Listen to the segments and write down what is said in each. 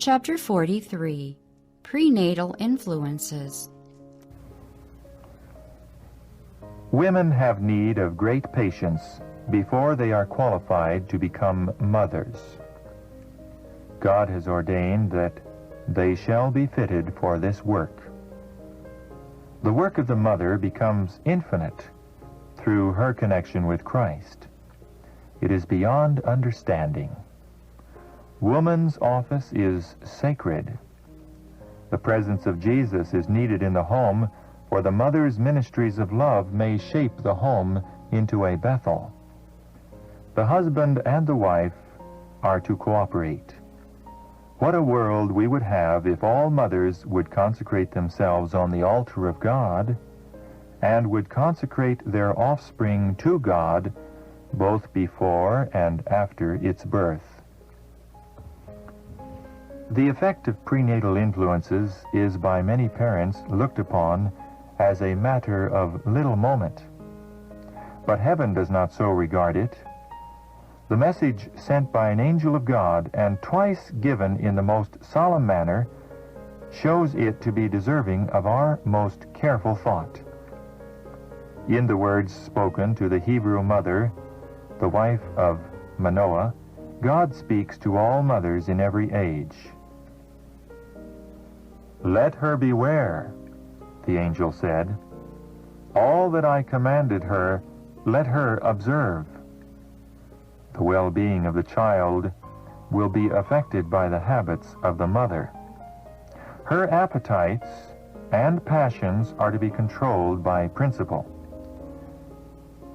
Chapter 43, Prenatal Influences. Women have need of great patience before they are qualified to become mothers. God has ordained that they shall be fitted for this work. The work of the mother becomes infinite through her connection with Christ. It is beyond understanding. Woman's office is sacred. The presence of Jesus is needed in the home, for the mother's ministries of love may shape the home into a Bethel. The husband and the wife are to cooperate. What a world we would have if all mothers would consecrate themselves on the altar of God and would consecrate their offspring to God both before and after its birth. The effect of prenatal influences is by many parents looked upon as a matter of little moment. But heaven does not so regard it. The message sent by an angel of God and twice given in the most solemn manner shows it to be deserving of our most careful thought. In the words spoken to the Hebrew mother, the wife of Manoah, God speaks to all mothers in every age. "Let her beware," the angel said. "All that I commanded her, let her observe." The well-being of the child will be affected by the habits of the mother. Her appetites and passions are to be controlled by principle.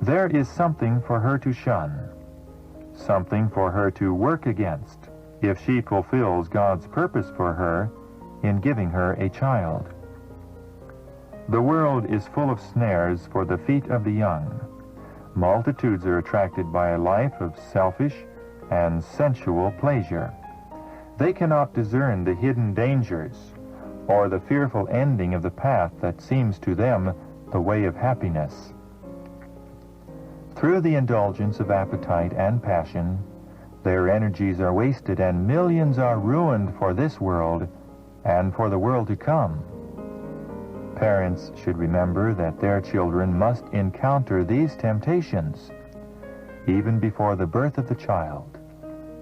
There is something for her to shun, something for her to work against, if she fulfills God's purpose for her in giving her a child. The world is full of snares for the feet of the young. Multitudes are attracted by a life of selfish and sensual pleasure. They cannot discern the hidden dangers or the fearful ending of the path that seems to them the way of happiness. Through the indulgence of appetite and passion, their energies are wasted and millions are ruined for this world and for the world to come. Parents should remember that their children must encounter these temptations even before the birth of the child.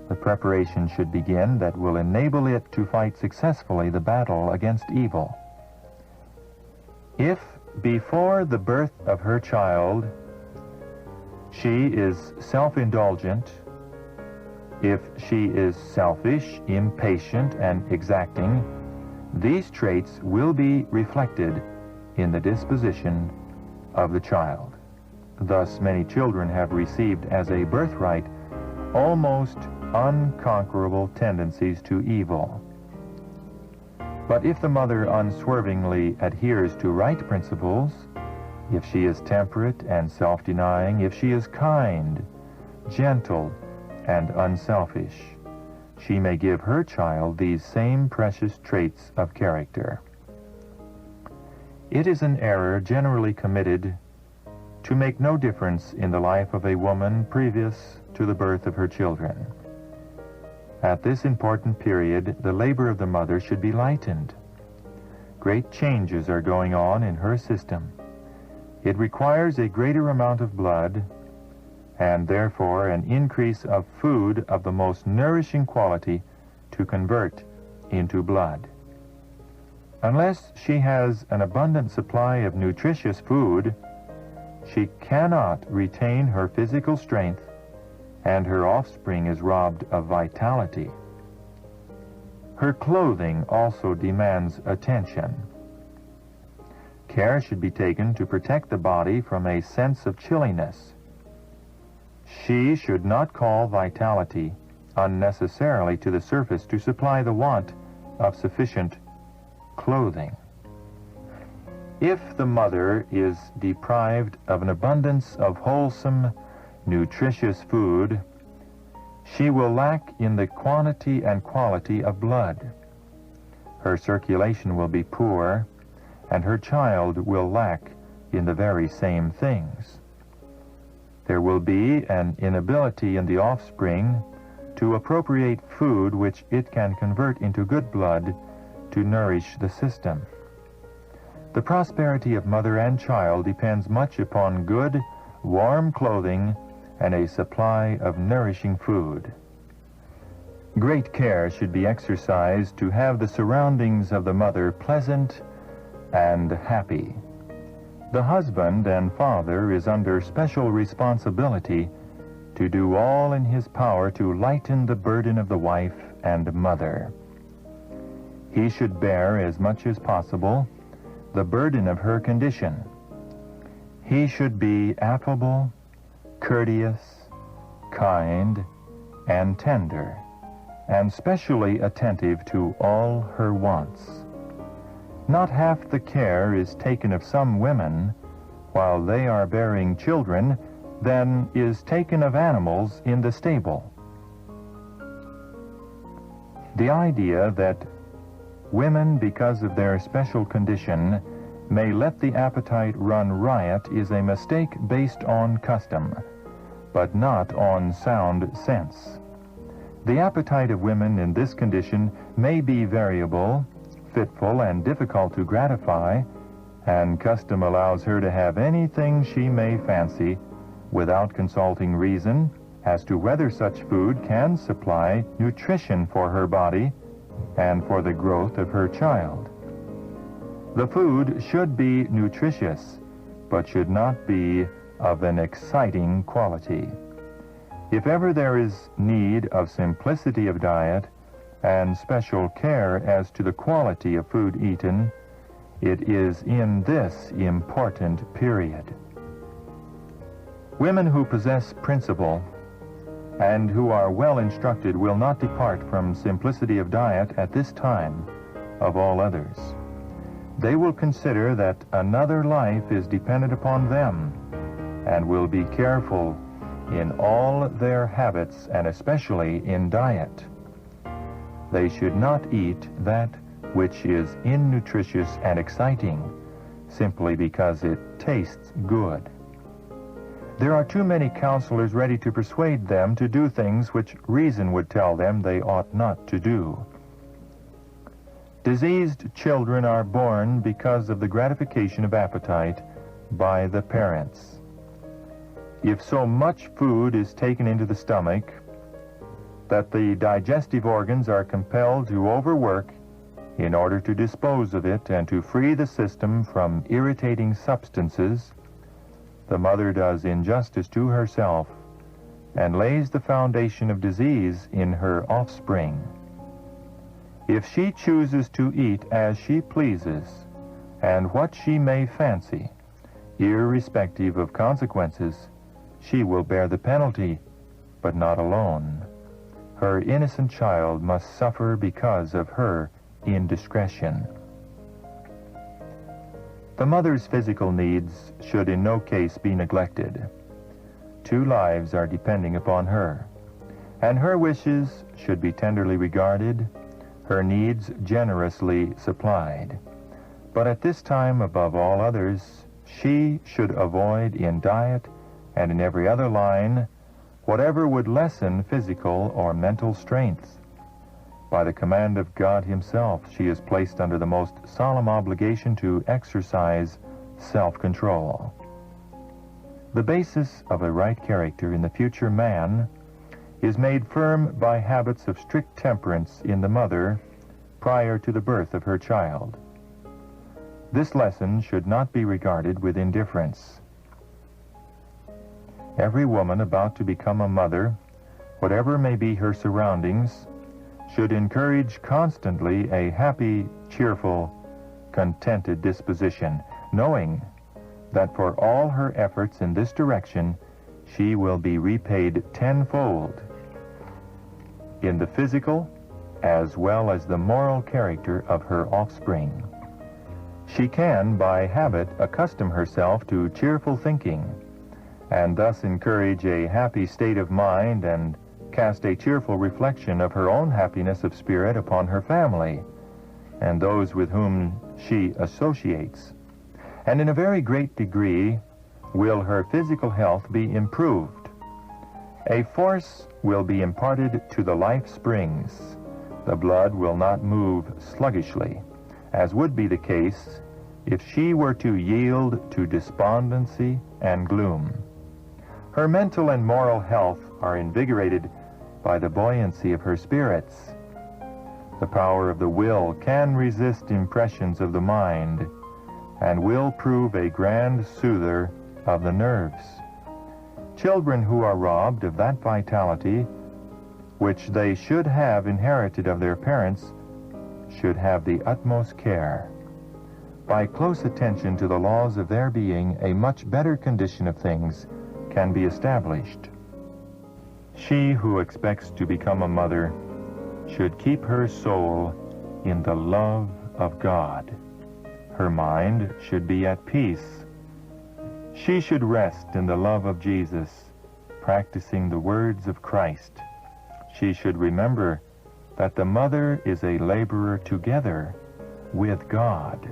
The preparation should begin that will enable it to fight successfully the battle against evil. If before the birth of her child she is self-indulgent, if she is selfish, impatient, and exacting, these traits will be reflected in the disposition of the child. Thus, many children have received as a birthright almost unconquerable tendencies to evil. But if the mother unswervingly adheres to right principles, if she is temperate and self-denying, if she is kind, gentle, and unselfish, she may give her child these same precious traits of character. It is an error generally committed to make no difference in the life of a woman previous to the birth of her children. At this important period, the labor of the mother should be lightened. Great changes are going on in her system. It requires a greater amount of blood, and therefore an increase of food of the most nourishing quality to convert into blood. Unless she has an abundant supply of nutritious food, she cannot retain her physical strength, and her offspring is robbed of vitality. Her clothing also demands attention. Care should be taken to protect the body from a sense of chilliness. She should not call vitality unnecessarily to the surface to supply the want of sufficient clothing. If the mother is deprived of an abundance of wholesome, nutritious food, she will lack in the quantity and quality of blood. Her circulation will be poor, and her child will lack in the very same things. There will be an inability in the offspring to appropriate food which it can convert into good blood to nourish the system. The prosperity of mother and child depends much upon good, warm clothing and a supply of nourishing food. Great care should be exercised to have the surroundings of the mother pleasant and happy. The husband and father is under special responsibility to do all in his power to lighten the burden of the wife and mother. He should bear as much as possible the burden of her condition. He should be affable, courteous, kind, and tender, and specially attentive to all her wants. Not half the care is taken of some women while they are bearing children than is taken of animals in the stable. The idea that women, because of their special condition, may let the appetite run riot is a mistake based on custom, but not on sound sense. The appetite of women in this condition may be variable, fitful, and difficult to gratify, and custom allows her to have anything she may fancy without consulting reason as to whether such food can supply nutrition for her body and for the growth of her child. The food should be nutritious, but should not be of an exciting quality. If ever there is need of simplicity of diet and special care as to the quality of food eaten, it is in this important period. Women who possess principle and who are well instructed will not depart from simplicity of diet at this time of all others. They will consider that another life is dependent upon them and will be careful in all their habits and especially in diet. They should not eat that which is innutritious and exciting simply because it tastes good. There are too many counselors ready to persuade them to do things which reason would tell them they ought not to do. Diseased children are born because of the gratification of appetite by the parents. If so much food is taken into the stomach that the digestive organs are compelled to overwork in order to dispose of it and to free the system from irritating substances, the mother does injustice to herself and lays the foundation of disease in her offspring. If she chooses to eat as she pleases and what she may fancy, irrespective of consequences, she will bear the penalty, but not alone. Her innocent child must suffer because of her indiscretion. The mother's physical needs should in no case be neglected. 2 lives are depending upon her, and her wishes should be tenderly regarded, her needs generously supplied. But at this time, above all others, she should avoid in diet and in every other line whatever would lessen physical or mental strength. By the command of God himself, she is placed under the most solemn obligation to exercise self-control. The basis of a right character in the future man is made firm by habits of strict temperance in the mother prior to the birth of her child. This lesson should not be regarded with indifference. Every woman about to become a mother, whatever may be her surroundings, should encourage constantly a happy, cheerful, contented disposition, knowing that for all her efforts in this direction, she will be repaid tenfold in the physical as well as the moral character of her offspring. She can, by habit, accustom herself to cheerful thinking, and thus encourage a happy state of mind and cast a cheerful reflection of her own happiness of spirit upon her family and those with whom she associates. And in a very great degree will her physical health be improved. A force will be imparted to the life springs. The blood will not move sluggishly, as would be the case if she were to yield to despondency and gloom. Her mental and moral health are invigorated by the buoyancy of her spirits. The power of the will can resist impressions of the mind and will prove a grand soother of the nerves. Children who are robbed of that vitality which they should have inherited of their parents should have the utmost care. By close attention to the laws of their being, a much better condition of things can be established. She who expects to become a mother should keep her soul in the love of God. Her mind should be at peace. She should rest in the love of Jesus, practicing the words of Christ. She should remember that the mother is a laborer together with God.